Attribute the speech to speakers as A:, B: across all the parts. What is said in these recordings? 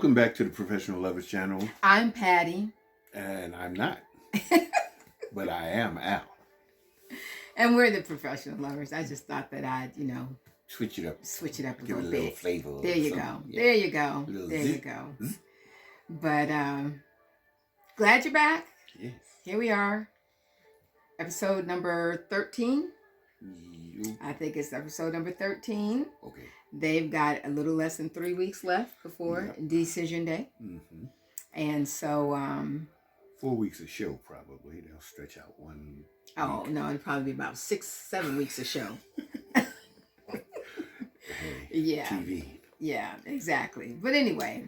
A: Welcome back to the Professional Lovers Channel.
B: I'm Patty.
A: And I'm not. But I am Al.
B: And we're the Professional Lovers. I just thought that I'd,
A: switch it up.
B: A
A: Give
B: little
A: it a
B: bit.
A: little flavor.
B: There you go. Yeah. There you go. There you go. But glad you're back.
A: Yes.
B: Here we are. Episode number 13. I think it's episode number 13.
A: Okay.
B: They've got a little less than 3 weeks left before decision day.
A: Mm-hmm.
B: And so
A: 4 weeks of show probably. They'll stretch out one
B: week. No, it'll probably be about 6-7 weeks of show.
A: Hey,
B: yeah.
A: TV.
B: Yeah, exactly. But anyway,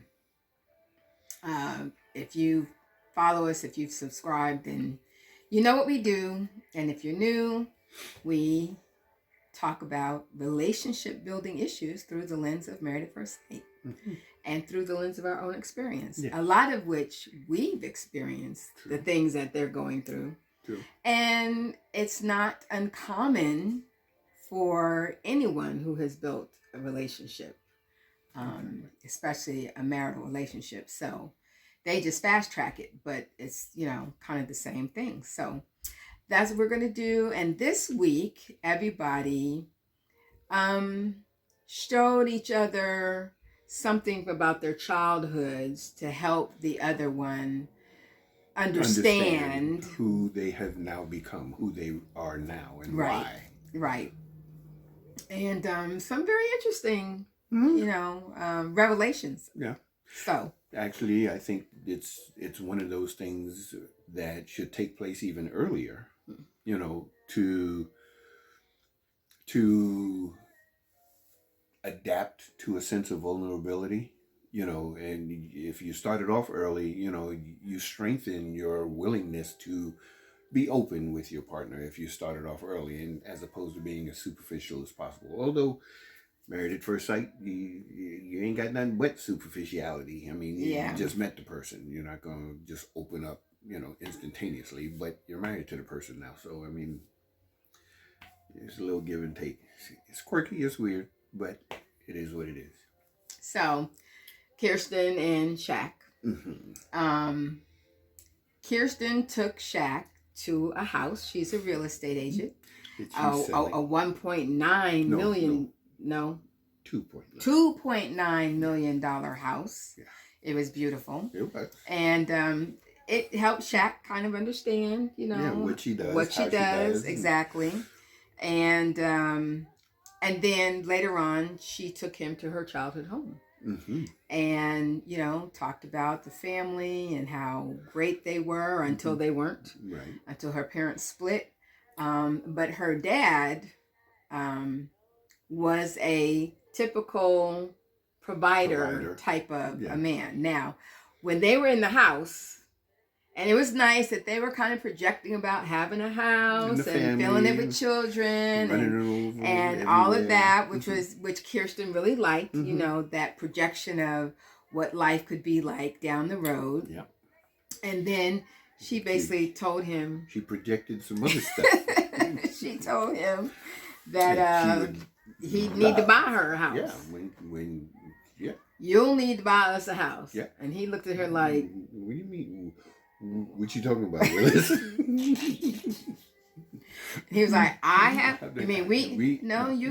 B: if you follow us, if you've subscribed, then you know what we do. And if you're new, we talk about relationship building issues through the lens of Married at First Sight and through the lens of our own experience. Yeah. A lot of which we've experienced. True. The things that they're going through.
A: True.
B: And it's not uncommon for anyone who has built a relationship, especially a marital relationship. So they just fast track it, but it's, kind of the same thing. So that's what we're going to do. And this week, everybody showed each other something about their childhoods to help the other one understand
A: who they have now become, who they are now, and why.
B: Right. And some very interesting, revelations.
A: Yeah.
B: So
A: actually, I think it's one of those things that should take place even earlier. To adapt to a sense of vulnerability, and if you started off early, you strengthen your willingness to be open with your partner if you started off early, and as opposed to being as superficial as possible. Although Married at First Sight, you ain't got nothing but superficiality. I mean, you just met the person. You're not going to just open up, instantaneously, but you're married to the person now. So, I mean, it's a little give and take. It's quirky, it's weird, but it is what it is. So,
B: Kirsten and Shaq.
A: Mm-hmm.
B: Kirsten took Shaq to a house. She's a real estate agent. A $1.9 million. No. $2.9 million house. Yeah. It was beautiful.
A: It was.
B: And it helped Shaq kind of understand,
A: what she does.
B: What she does, exactly. And then later on, she took him to her childhood home.
A: Mm-hmm.
B: And, talked about the family and how great they were until they weren't.
A: Right. Until
B: her parents split. But her dad was a typical provider type of a man. Now, when they were in the house, and it was nice that they were kind of projecting about having a house and filling it with children and all of that, which Kirsten really liked, that projection of what life could be like down the road.
A: Yeah.
B: And then she basically told him...
A: She projected some other stuff.
B: She told him that he'd need to buy her a house.
A: Yeah,
B: You'll need to buy us a house.
A: Yeah.
B: And he looked at her like...
A: What do you mean? What you talking about, Willis?
B: He was like, you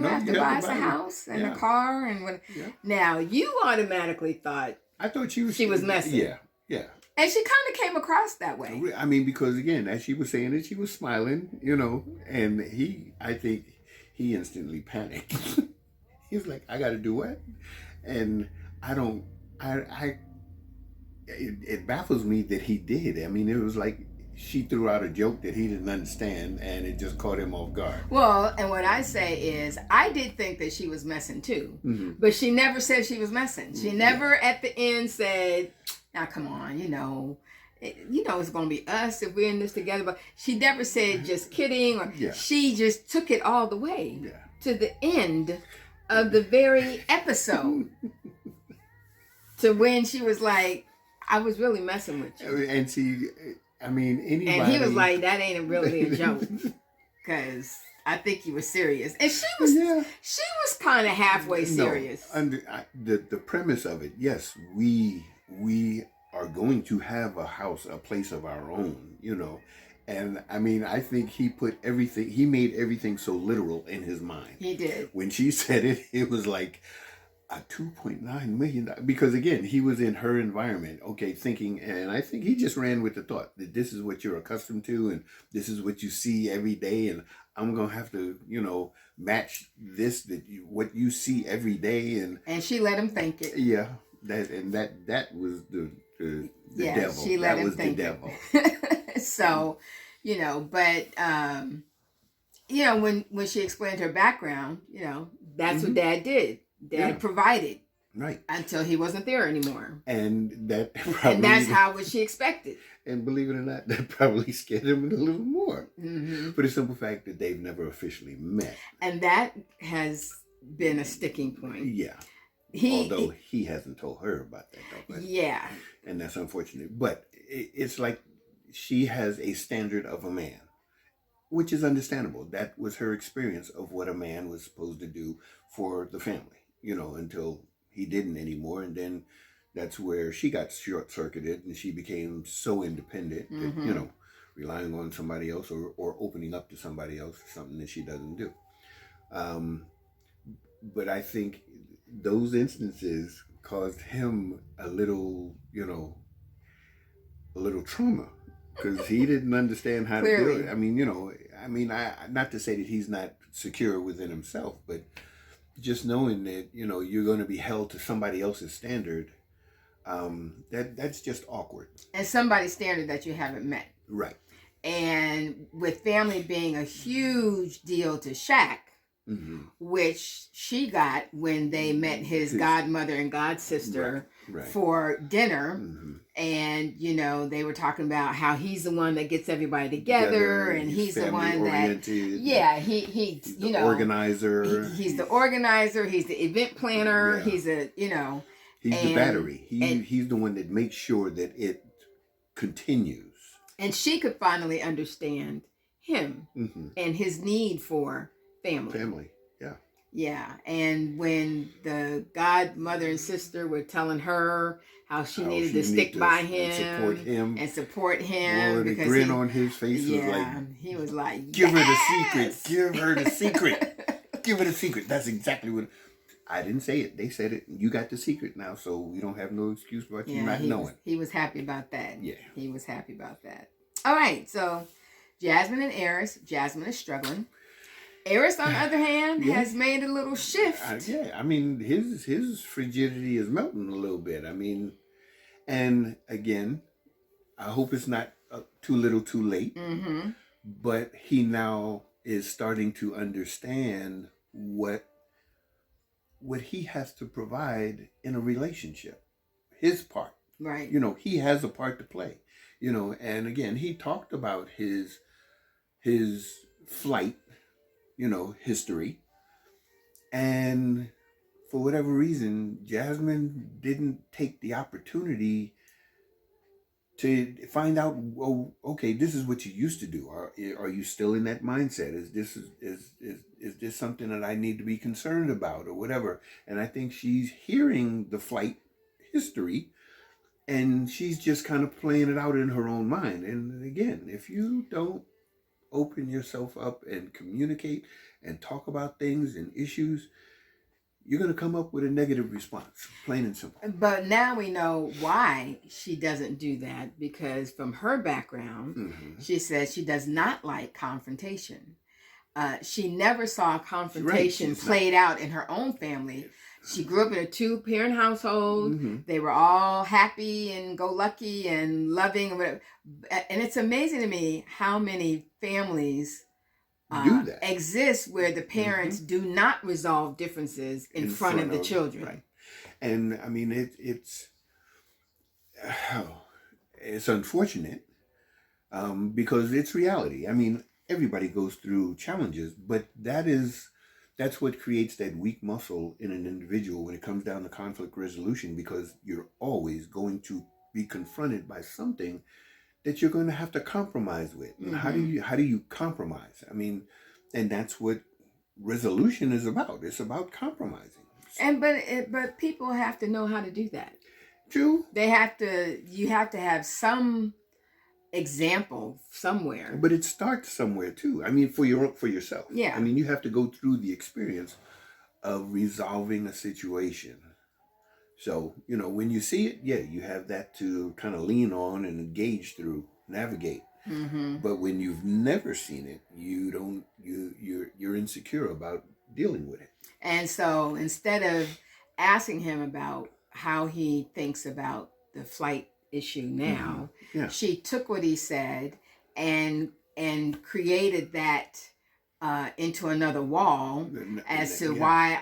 B: have to buy us a house and a car and what. Yeah. Now, you automatically thought...
A: I thought she was
B: messing.
A: Yeah.
B: And she kind of came across that way.
A: I mean, because again, as she was saying it, she was smiling, and I think he instantly panicked. He was like, I got to do what? And it baffles me that he did. I mean, it was like she threw out a joke that he didn't understand, and it just caught him off guard.
B: Well, and what I say is, I did think that she was messing too, but she never said she was messing. She never at the end said, now come on, it's going to be us if we're in this together. But she never said just kidding, or she just took it all the way to the end of the very episode to when she was like, I was really messing with you.
A: And anybody...
B: And he was like, that ain't really a joke. Because I think he was serious. And she was kind of halfway serious.
A: No, the premise of it, yes, we we are going to have a house, a place of our own, you know. And I mean, I think he made everything so literal in his mind.
B: He did.
A: When she said it, it was like a $2.9 million. Because again, he was in her environment, okay, thinking, and I think he just ran with the thought that this is what you're accustomed to and this is what you see every day. And I'm going to have to, you know, match this, what you see every day. And
B: she let him think it.
A: Yeah. That was the devil.
B: She let him think
A: the devil.
B: So, you know, but you know, when she explained her background, you know, that's what Dad did. Dad provided,
A: right,
B: until he wasn't there anymore,
A: and
B: and that's how what she expected.
A: And believe it or not, that probably scared him a little more, for the simple fact that they've never officially met,
B: and that has been a sticking point.
A: Yeah. Although he hasn't told her about that, though. But,
B: yeah.
A: And that's unfortunate. But it's like she has a standard of a man, which is understandable. That was her experience of what a man was supposed to do for the family, you know, until he didn't anymore. And then that's where she got short-circuited and she became so independent that, you know, relying on somebody else or opening up to somebody else is something that she doesn't do. But I think those instances caused him a little, you know, a little trauma because he didn't understand how to do it. I mean, you know, not to say that he's not secure within himself, but just knowing that, you know, you're going to be held to somebody else's standard, that's just awkward. And
B: somebody's standard that you haven't met.
A: Right.
B: And with family being a huge deal to Shaq, which she got when they met his godmother and godsister for dinner. And, you know, they were talking about how he's the one that gets everybody together and he's the one that, he's you know,
A: organizer.
B: He's the organizer. He's the event planner.
A: Yeah.
B: He's
A: the battery. He's the one that makes sure that it continues.
B: And she could finally understand him and his need for family. Yeah. And when the godmother and sister were telling her how she needed to stick by him and support him
A: Lord,
B: because
A: the grin on his face was like,
B: he was like,
A: give her the secret, give her the secret, give her the secret. That's exactly what I didn't say it. They said it. You got the secret now, so we don't have no excuse about you not knowing.
B: He was happy about that.
A: Yeah,
B: he was happy about that. All right, so Jasmine and Heiress. Jasmine is struggling. Heiress, on the other hand, has made a little shift.
A: I mean, his frigidity is melting a little bit. I mean, and again, I hope it's not too little too late. But he now is starting to understand what he has to provide in a relationship. His part.
B: Right.
A: You know, he has a part to play. You know, and again, he talked about his flight, you know, history. And for whatever reason, Jasmine didn't take the opportunity to find out, well, okay, this is what you used to do. Are you still in that mindset? Is this something that I need to be concerned about or whatever? And I think she's hearing the flight history and she's just kind of playing it out in her own mind. And again, if you don't open yourself up and communicate and talk about things and issues, you're going to come up with a negative response, plain and simple.
B: But now we know why she doesn't do that, because from her background, she says she does not like confrontation. She never saw confrontation played out in her own family. She grew up in a 2-parent household. They were all happy and go lucky and loving. And it's amazing to me how many families exist where the parents do not resolve differences in front of the children.
A: Right. And I mean, it's unfortunate because it's reality. I mean, everybody goes through challenges, but that's what creates that weak muscle in an individual when it comes down to conflict resolution, because you're always going to be confronted by something that you're going to have to compromise with. And how do you compromise? I mean, and that's what resolution is about. It's about compromising.
B: And but people have to know how to do that.
A: True.
B: You have to have some example somewhere.
A: But it starts somewhere too. I mean, for yourself.
B: Yeah.
A: I mean, you have to go through the experience of resolving a situation. So, when you see it, yeah, you have that to kind of lean on and engage through, navigate.
B: Mm-hmm.
A: But when you've never seen it, you're insecure about dealing with it.
B: And so instead of asking him about how he thinks about the flight issue now, she took what he said and created that into another wall as to why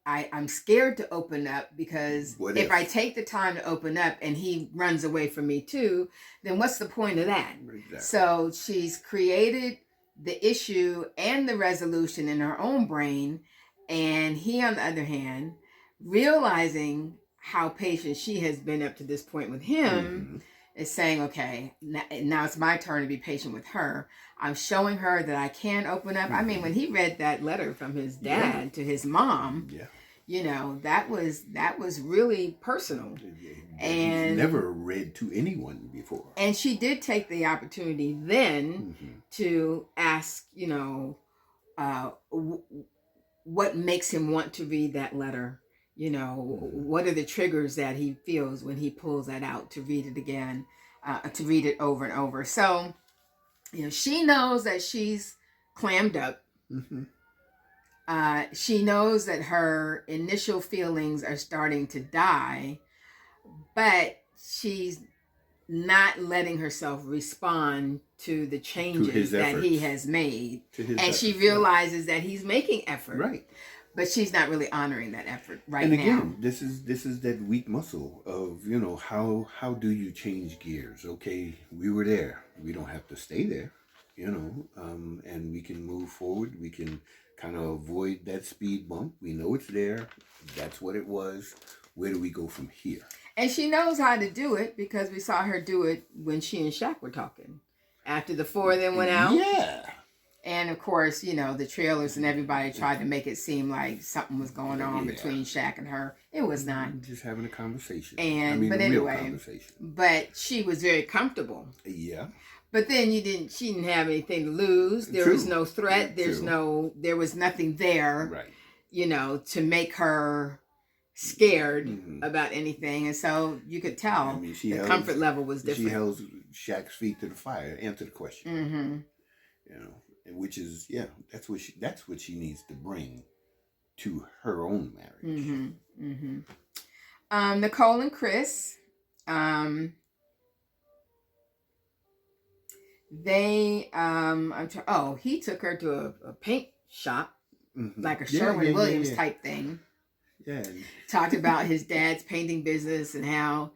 B: I'm scared to open up, because if I take the time to open up and he runs away from me too, then what's the point of that? Exactly. So she's created the issue and the resolution in her own brain, and he, on the other hand, realizing how patient she has been up to this point with him, is saying, okay, now it's my turn to be patient with her. I'm showing her that I can open up. I mean, when he read that letter from his dad to his mom, that was really personal. And
A: he's never read to anyone before.
B: And she did take the opportunity then to ask, what makes him want to read that letter. What are the triggers that he feels when he pulls that out to read it again, to read it over and over. So, she knows that she's clammed up. She knows that her initial feelings are starting to die, but she's not letting herself respond to the changes that he has made. And she realizes that he's making effort.
A: Right.
B: But she's not really honoring that effort now.
A: And again, this is that weak muscle of, how do you change gears? Okay, we were there. We don't have to stay there, and we can move forward. We can kind of avoid that speed bump. We know it's there. That's what it was. Where do we go from here?
B: And she knows how to do it, because we saw her do it when she and Shaq were talking. After the four of them went out.
A: Yeah.
B: And of course, the trailers and everybody tried to make it seem like something was going on between Shaq and her. It was not.
A: Just having a conversation.
B: But
A: real
B: anyway,
A: conversation.
B: But she was very comfortable.
A: Yeah.
B: But then she didn't have anything to lose. There was no threat. There was nothing there.
A: Right.
B: To make her scared about anything. And so you could tell the comfort level was different.
A: She held Shaq's feet to the fire, answered the question. Which is, that's what she needs to bring to her own marriage.
B: Nicole and Chris, he took her to a paint shop, like a Sherwin-Williams type thing.
A: Yeah.
B: Talked about his dad's painting business and how,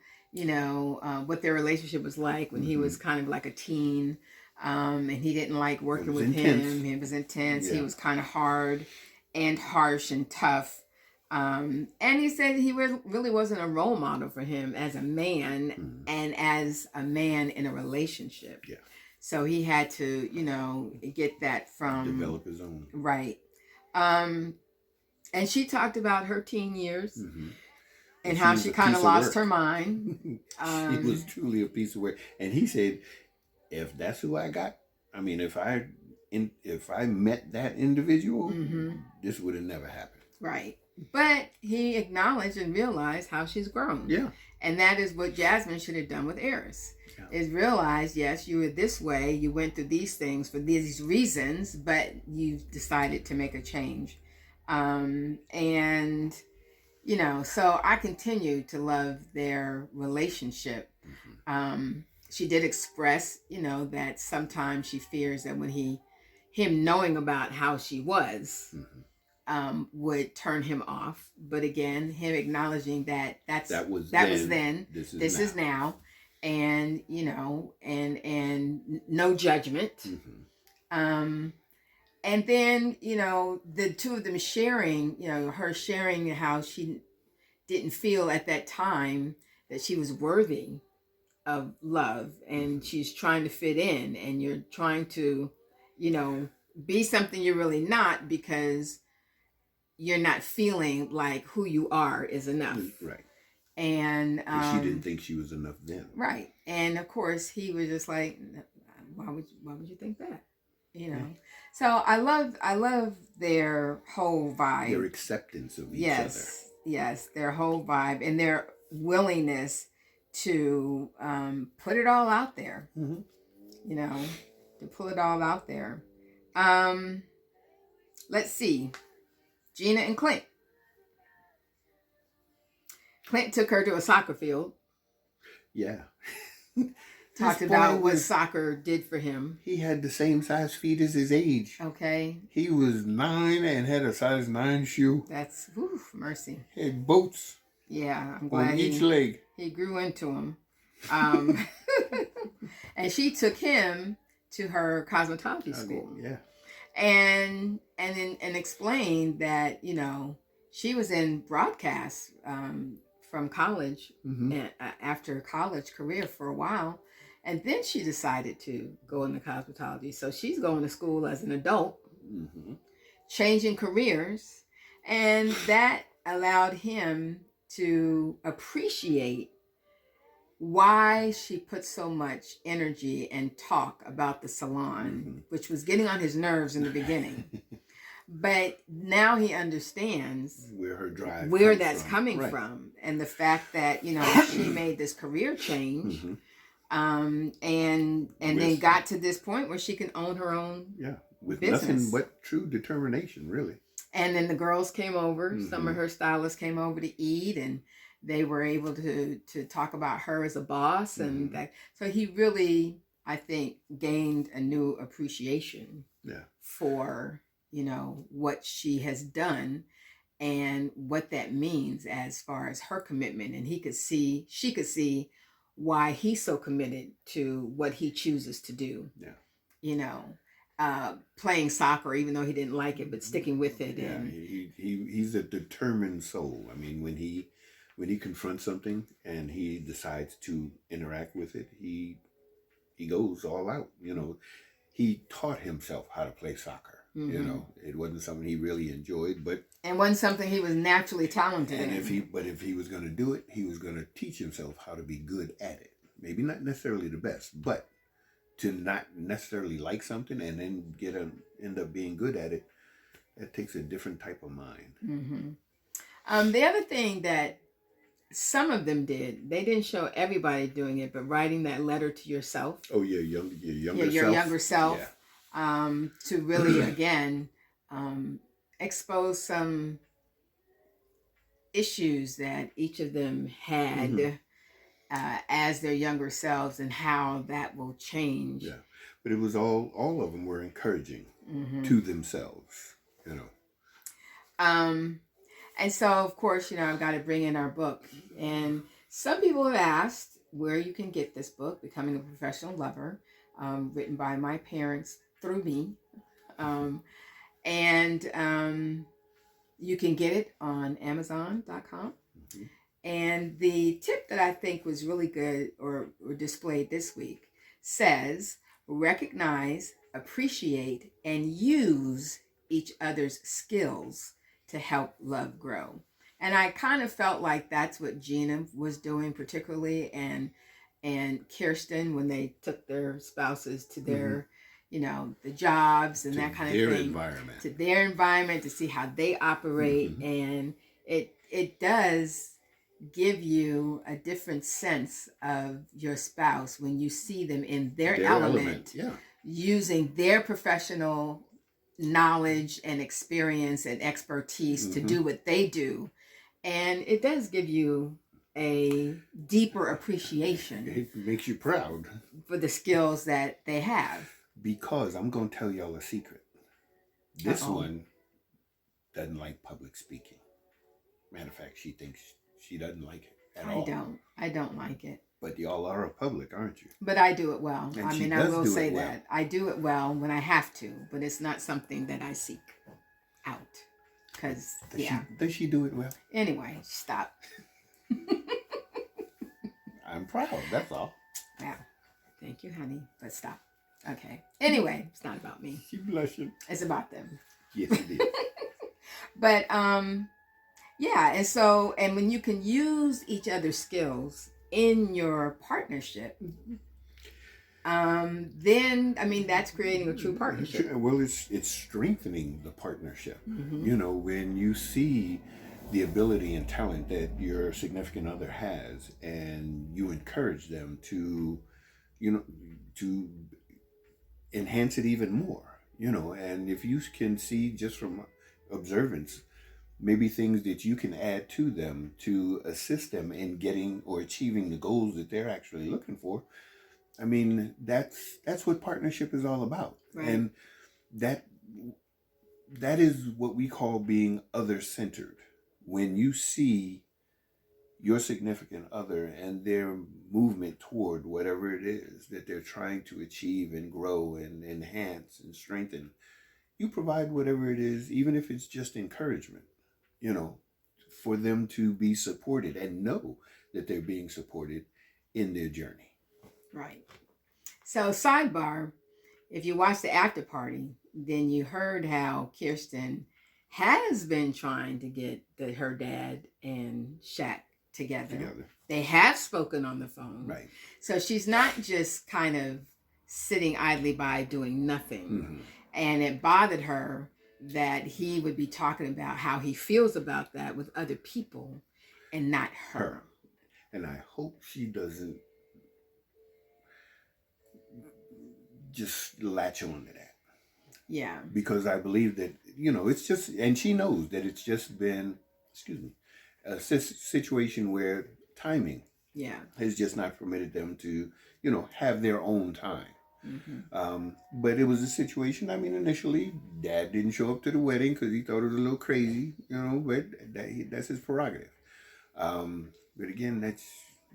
B: what their relationship was like when he was kind of like a teen. And he didn't like working with him. It was intense. Yeah. He was kind of hard and harsh and tough. And he said he really wasn't a role model for him as a man and as a man in a relationship. Yeah. So he had to, get that from...
A: Develop his own.
B: Right. And she talked about her teen years and how she kind of lost her mind.
A: She was truly a piece of work. And he said... If that's who I got, if I met that individual, this would have never happened.
B: Right. But he acknowledged and realized how she's grown.
A: Yeah.
B: And that is what Jasmine should have done with heiress. Yeah. Is realize, yes, you were this way, you went through these things for these reasons, but you decided to make a change. So I continue to love their relationship. She did express, that sometimes she fears that when him knowing about how she was, would turn him off. But again, him acknowledging that was then, this is now, and and no judgment. And then the two of them sharing, her sharing how she didn't feel at that time that she was worthy of love, and she's trying to fit in, and you're trying to be something you're really not, because you're not feeling like who you are is enough.
A: Right.
B: And
A: she didn't think she was enough then.
B: Right. And of course he was just like, why would you think that? You know. So I love their whole vibe.
A: Their acceptance of each other.
B: Yes, their whole vibe and their willingness to put it all out there.
A: Mm-hmm.
B: You know, to pull it all out there. Let's see. Gina and Clint. Clint took her to a soccer field.
A: Yeah.
B: Talked about what soccer did for him.
A: He had the same size feet as his age.
B: Okay.
A: He was 9 and had a size 9 shoe.
B: That's, mercy.
A: He had boats.
B: Yeah, I'm glad
A: on each leg.
B: He grew into them. And she took him to her cosmetology school.
A: Yeah.
B: And explained that, you know, she was in broadcast from college, after college career for a while. And then she decided to go into cosmetology. So she's going to school as an adult, changing careers. And that allowed him to appreciate why she put so much energy and talk about the salon, which was getting on his nerves in the beginning. But now he understands where that's coming from, and the fact that, you know, she made this career change, and then got to this point where she can own her own
A: with
B: business.
A: Nothing but true determination, really. And
B: then the girls came over. Some of her stylists came over to eat, and they were able to talk about her as a boss, and that. So he really, I think, gained a new appreciation for, you know, what she has done and what that means as far as her commitment. And she could see why he's so committed to what he chooses to do. Yeah. You know, playing soccer, even though he didn't like it, but sticking with it.
A: Yeah, and he's a determined soul. I mean, when he confronts something and he decides to interact with it, he goes all out. You know, he taught himself how to play soccer. You know, it wasn't something he really enjoyed,
B: and wasn't something he was naturally talented in.
A: If he was going to do it, he was going to teach himself how to be good at it. Maybe not necessarily the best, but to not necessarily like something and then end up being good at it, that takes a different type of mind.
B: The other thing that some of them did, they didn't show everybody doing it, but writing that letter to yourself.
A: Oh yeah, your younger self.
B: Yeah. To really, again, expose some issues that each of them had as their younger selves, and how that will change.
A: Yeah, but it was all of them were encouraging to themselves, you know.
B: And so, of course, you know, I've got to bring in our book. And some people have asked where you can get this book, Becoming a Professional Lover, written by my parents through me. You can get it on Amazon.com. And the tip that I think was really good or displayed this week says, recognize, appreciate, and use each other's skills to help love grow. And I kind of felt like that's what Gina was doing, particularly, and Kirsten, when they took their spouses to their, you know, the jobs and that kind of thing, to their environment, to see how they operate. And it does give you a different sense of your spouse when you see them in their element. Using their professional knowledge and experience and expertise to do what they do. And it does give you a deeper appreciation.
A: It makes you proud
B: for the skills that they have.
A: Because I'm going to tell y'all a secret. This one doesn't like public speaking. Matter of fact, she thinks she doesn't like it at all.
B: I don't like it.
A: But y'all are a public, aren't you?
B: But I do it well.
A: And
B: I mean, I will say that. I do it well when I have to, but it's not something that I seek out. Because,
A: Does she do it well?
B: Anyway, stop.
A: I'm proud, that's all.
B: Yeah. Thank you, honey. But stop. Okay. Anyway, it's not about me.
A: She blushing.
B: It's about them.
A: Yes, it is.
B: But, Yeah, and when you can use each other's skills in your partnership, then I mean that's creating a true partnership.
A: Well, it's strengthening the partnership.
B: Mm-hmm.
A: You know, when you see the ability and talent that your significant other has, and you encourage them to, you know, to enhance it even more. You know, and if you can see just from observance, maybe things that you can add to them to assist them in getting or achieving the goals that they're actually looking for. I mean, that's what partnership is all about.
B: Right.
A: And that that is what we call being other centered. When you see your significant other and their movement toward whatever it is that they're trying to achieve and grow and enhance and strengthen, you provide whatever it is, even if it's just encouragement, you know, for them to be supported and know that they're being supported in their journey.
B: Right. So sidebar, if you watch the after party, then you heard how Kirsten has been trying to get her dad and Shaq together. They have spoken on the phone.
A: Right.
B: So she's not just kind of sitting idly by doing nothing.
A: Mm-hmm.
B: And it bothered her that he would be talking about how he feels about that with other people and not her.
A: And I hope she doesn't just latch on to that.
B: Yeah.
A: Because I believe that, you know, it's just, and she knows that it's just been, a situation where timing has just not permitted them to, you know, have their own time.
B: Mm-hmm.
A: But it was a situation, I mean, initially, Dad didn't show up to the wedding because he thought it was a little crazy, you know, but that's his prerogative. But again,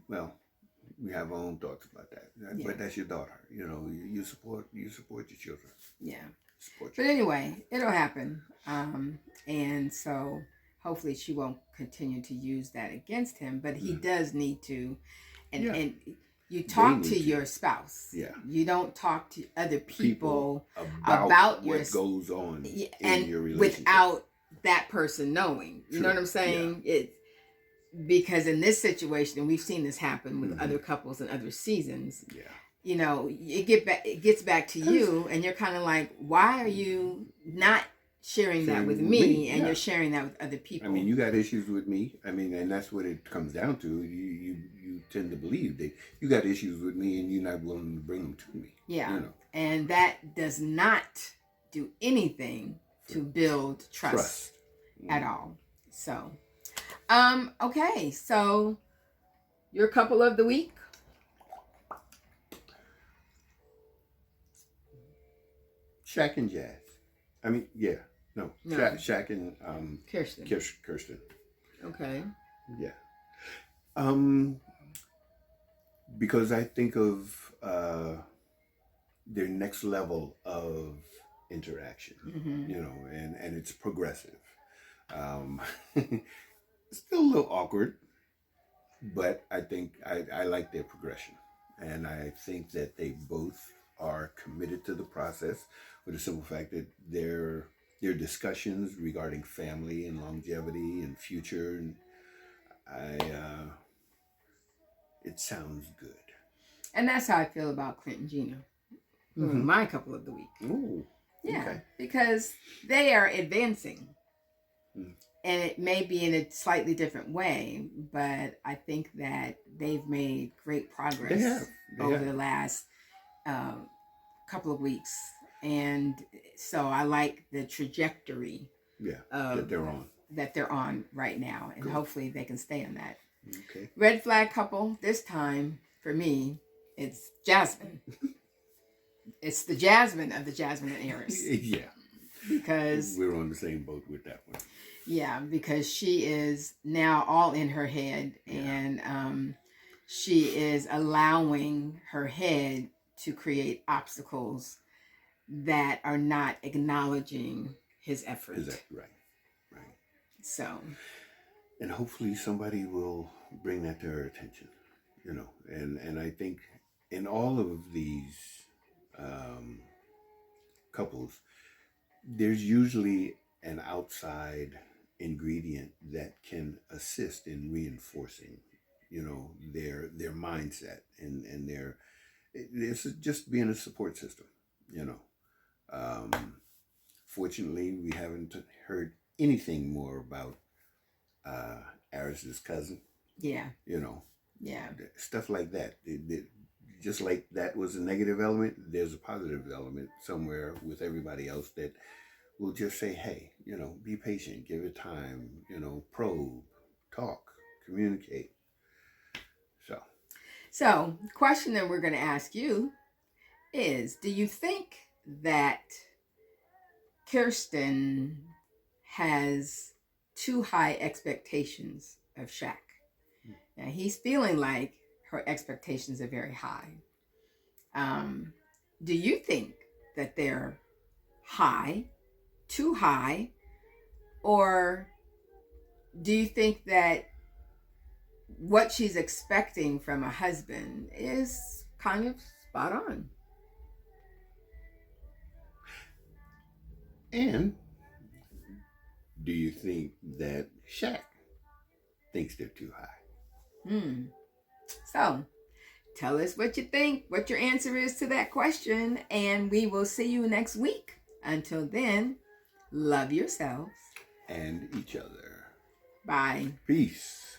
A: well, we have our own thoughts about that. Yeah. But that's your daughter. You know, you support your children.
B: Yeah. But anyway, it'll happen. And so hopefully she won't continue to use that against him. But he does need to. And you talk to your spouse.
A: Yeah.
B: You don't talk to other people
A: about what goes on in your relationship.
B: Without that person knowing. You know what I'm saying? Yeah. Because in this situation, and we've seen this happen with other couples in other seasons. Yeah. You know, it gets back to you, and you're kind of like, why are you not sharing that with me, and you're sharing that with other people?
A: I mean, you got issues with me. I mean, and that's what it comes down to. You tend to believe that you got issues with me, and you're not willing to bring them to me.
B: Yeah,
A: you know?
B: And that does not do anything to build trust. At all. So, okay, so your couple of the week.
A: Shaq and Jazz. I mean, yeah. No. Shaq and
B: Kirsten.
A: Kirsten.
B: Okay.
A: Yeah. Because I think of their next level of interaction, you know, and it's progressive. Still a little awkward, but I think I like their progression. And I think that they both are committed to the process, for the simple fact that their discussions regarding family and longevity and future, and it sounds good.
B: And that's how I feel about Clint and Gina. My couple of the week.
A: Ooh.
B: Yeah,
A: okay.
B: Because they are advancing. And it may be in a slightly different way, but I think that they've made great progress over the last couple of weeks. And so I like the trajectory that they're on right now. And hopefully they can stay on that.
A: Okay.
B: Red flag couple, this time, for me, it's Jasmine. It's the Jasmine of the Jasmine and heiress.
A: Yeah.
B: Because
A: we're on the same boat with that one.
B: Yeah, because she is now all in her head, and she is allowing her head to create obstacles that are not acknowledging his effort.
A: Right.
B: So.
A: And hopefully somebody will bring that to her attention, you know. And I think in all of these couples, there's usually an outside ingredient that can assist in reinforcing, their mindset and their it's just being a support system, you know. Um, Fortunately, we haven't heard anything more about Aris's cousin,
B: Yeah.
A: you know,
B: Yeah.
A: stuff like that. Just like that was a negative element, there's a positive element somewhere with everybody else that will just say, hey, be patient, give it time, probe, talk, communicate. So,
B: So, the question that we're going to ask you is, do you think that Kirsten has too high expectations of Shaq? Now, he's feeling like her expectations are very high. Um, do you think that they're high, too high, or do you think that what she's expecting from a husband is kind of spot on?
A: and do you think that Shaq thinks they're too high?
B: Hmm. So, tell us what you think, what your answer is to that question, and we will see you next week. Until then, love yourselves
A: And each other.
B: Bye.
A: Peace.